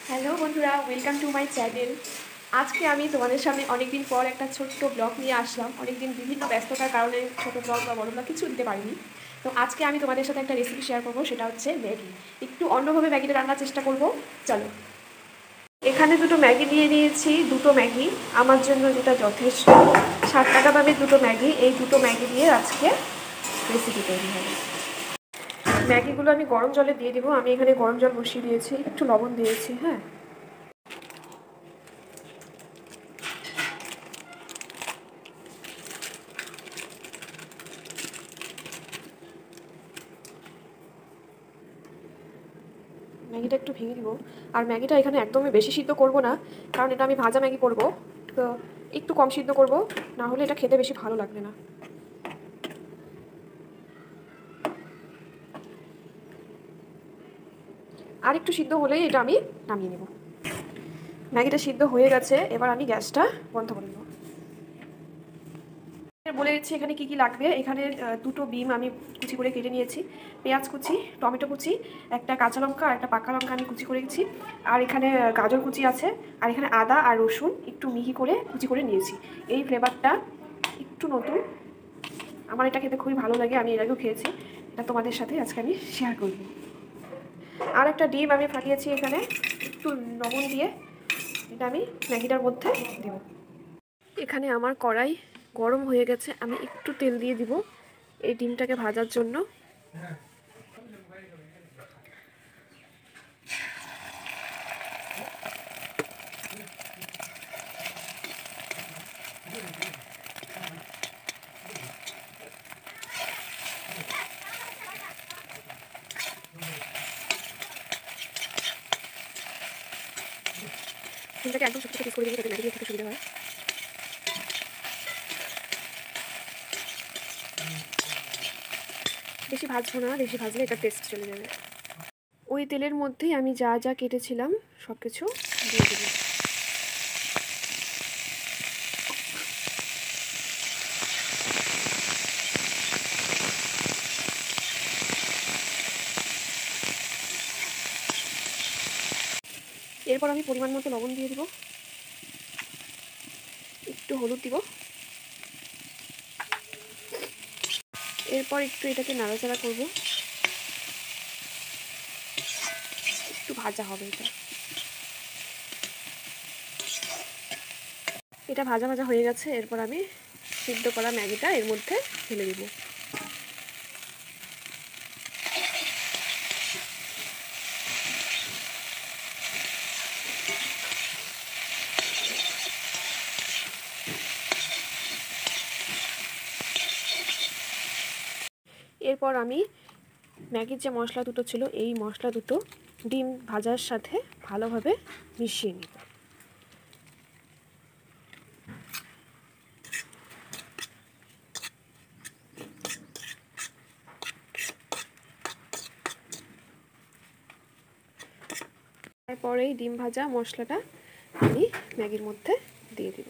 Hello বন্ধুরা, welcome to my channel. আজকে আমি তোমাদের সামনে অনেকদিন পর একটা ছোট্ট ব্লগ নিয়ে আসলাম। অনেকদিন বিভিন্ন ব্যস্ততার কারণে ছোটো ব্লগ বা বড় ব্লগ কিছু দিতে পারিনি। তো আজকে আমি তোমাদের সাথে একটা রেসিপি শেয়ার করবো, সেটা হচ্ছে ম্যাগি। একটু অন্যভাবে ম্যাগিটা রান্নার চেষ্টা করব। চলো, এখানে দুটো ম্যাগি নিয়ে নিয়েছি। দুটো ম্যাগি আমার জন্য যেটা যথেষ্ট। 60 টাকা দামের দুটো ম্যাগি। এই দুটো ম্যাগি দিয়ে আজকে রেসিপি তৈরি হবে। ম্যাগিগুলো আমি গরম জলে দিয়ে দিব। আমি এখানে গরম জল বসিয়ে দিয়েছি, একটু লবণ দিয়েছি। হ্যাঁ, ম্যাগিটা একটু ভেঙে দিব। আর ম্যাগিটা এখানে একদমই বেশি সিদ্ধ করব না, কারণ এটা আমি ভাজা ম্যাগি করব। তো একটু কম সিদ্ধ করব, না হলে এটা খেতে বেশি ভালো লাগবে না। আর একটু সিদ্ধ হলেই এটা আমি নামিয়ে নেব। ম্যাগিটা সিদ্ধ হয়ে গেছে, এবার আমি গ্যাসটা বন্ধ করে দেবো। বলে দিচ্ছি এখানে কি কি লাগবে। এখানে দুটো ডিম আমি কুচি করে কেটে নিয়েছি, পেঁয়াজ কুচি, টমেটো কুচি, একটা কাঁচা লঙ্কা আর একটা পাকা লঙ্কা আমি কুচি করে নিয়েছি, আর এখানে গাজর কুচি আছে, আর এখানে আদা আর রসুন একটু মিহি করে কুচি করে নিয়েছি। এই ফ্লেভারটা একটু নতুন, আমার এটা খেতে খুবই ভালো লাগে। আমি এর আগেও খেয়েছি, এটা তোমাদের সাথে আজকে আমি শেয়ার করব। আর একটা ডিম আমি ফাটিয়েছি এখানে, একটু লবণ দিয়ে এটা আমি ম্যাগিটার মধ্যে দেব। এখানে আমার কড়াই গরম হয়ে গেছে, আমি একটু তেল দিয়ে দিব এই ডিমটাকে ভাজার জন্য। ডিমটাকে একদম ছোট ছোট পিস করে দিলে যাতে ম্যাগি দিয়ে খেতে সুবিধা হয়। বেশি ভাজবো না, বেশি ভাজলে এটা টেস্ট চলে যাবে। ওই তেলের মধ্যেই আমি যা যা কেটেছিলাম সব কিছু দিয়ে দেবো। এরপর আমি পরিমাণ মতো লবণ দিয়ে দিব, একটু হলুদ দিব। এরপর একটু এটাকে নাড়াচাড়া করব, একটু ভাজা হবে এটা। এটা ভাজা ভাজা হয়ে গেছে, এরপর আমি সিদ্ধ করা ম্যাগিটা এর মধ্যে ঢেলে দিব। এরপর আমি ম্যাগির যে মশলা দুটো ছিল, এই মশলা দুটো ডিম ভাজার সাথে ভালোভাবে মিশিয়ে নিব। তারপরে এই ডিম ভাজা মশলাটা আমি ম্যাগির মধ্যে দিয়ে দিব।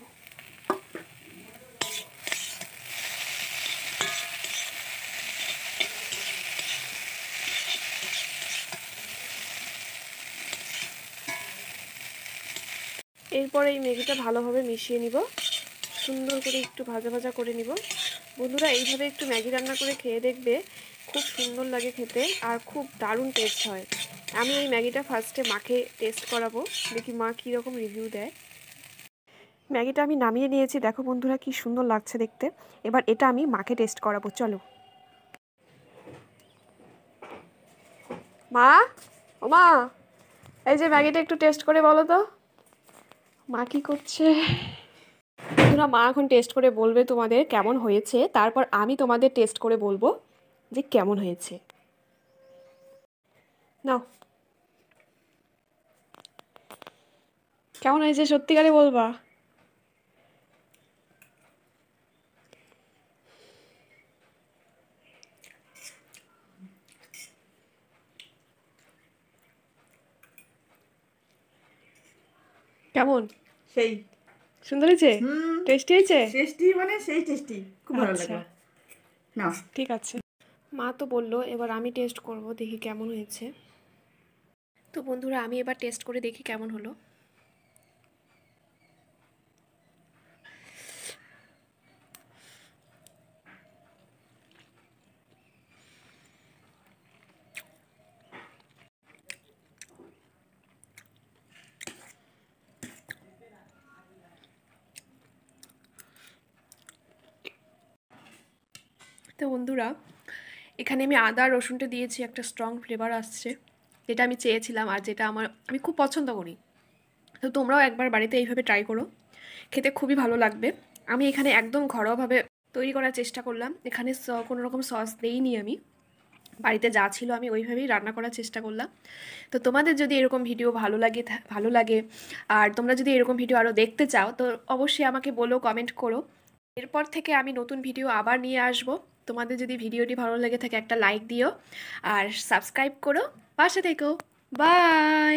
এরপর এই ম্যাগিটা ভালোভাবে মিশিয়ে নিব, সুন্দর করে একটু ভাজা ভাজা করে নিব। বন্ধুরা, এইভাবে একটু ম্যাগি রান্না করে খেয়ে দেখবে, খুব সুন্দর লাগে খেতে আর খুব দারুণ টেস্ট হয়। আমি এই ম্যাগিটা ফার্স্টে মাকে টেস্ট করাবো, দেখি মা কীরকম রিভিউ দেয়। ম্যাগিটা আমি নামিয়ে নিয়েছি, দেখো বন্ধুরা কি সুন্দর লাগছে দেখতে। এবার এটা আমি মাকে টেস্ট করাবো, চলো। মা, ও মা, এই যে ম্যাগিটা একটু টেস্ট করে বলো তো। মা কি করছে? বন্ধুরা, মা এখন টেস্ট করে বলবে তোমাদের কেমন হয়েছে, তারপর আমি তোমাদের টেস্ট করে বলবো যে কেমন হয়েছে। নাও, কেমন হয়েছে সত্যিকারে বলবা। কেমন? সেই সুন্দর হয়েছে? টেস্টি হয়েছে? টেস্টি মানে সেই টেস্টি, খুব ভালো লাগলো। না ঠিক আছে, মা তো বললো, এবার আমি টেস্ট করব, দেখি কেমন হয়েছে। তো বন্ধুরা আমি এবার টেস্ট করে দেখি কেমন হলো। তো বন্ধুরা এখানে আমি আদা রসুনটা দিয়েছি, একটা স্ট্রং ফ্লেভার আসছে, যেটা আমি চেয়েছিলাম আর যেটা আমি খুব পছন্দ করি। তো তোমরাও একবার বাড়িতে এইভাবে ট্রাই করো, খেতে খুবই ভালো লাগবে। আমি এখানে একদম ঘরোয়াভাবে তৈরি করার চেষ্টা করলাম, এখানে কোনো রকম সস দেইনি, আমি বাড়িতে যা ছিল আমি ওইভাবেই রান্না করার চেষ্টা করলাম। তো তোমাদের যদি এরকম ভিডিও ভালো লাগে আর তোমরা যদি এরকম ভিডিও আরও দেখতে চাও তো অবশ্যই আমাকে বলো, কমেন্ট করো। এরপর থেকে আমি নতুন ভিডিও আবার নিয়ে আসব। তোমাদের যদি ভিডিওটি ভালো লেগে থাকে একটা লাইক দিও আর সাবস্ক্রাইব করো, পাশে থেকো। বাই।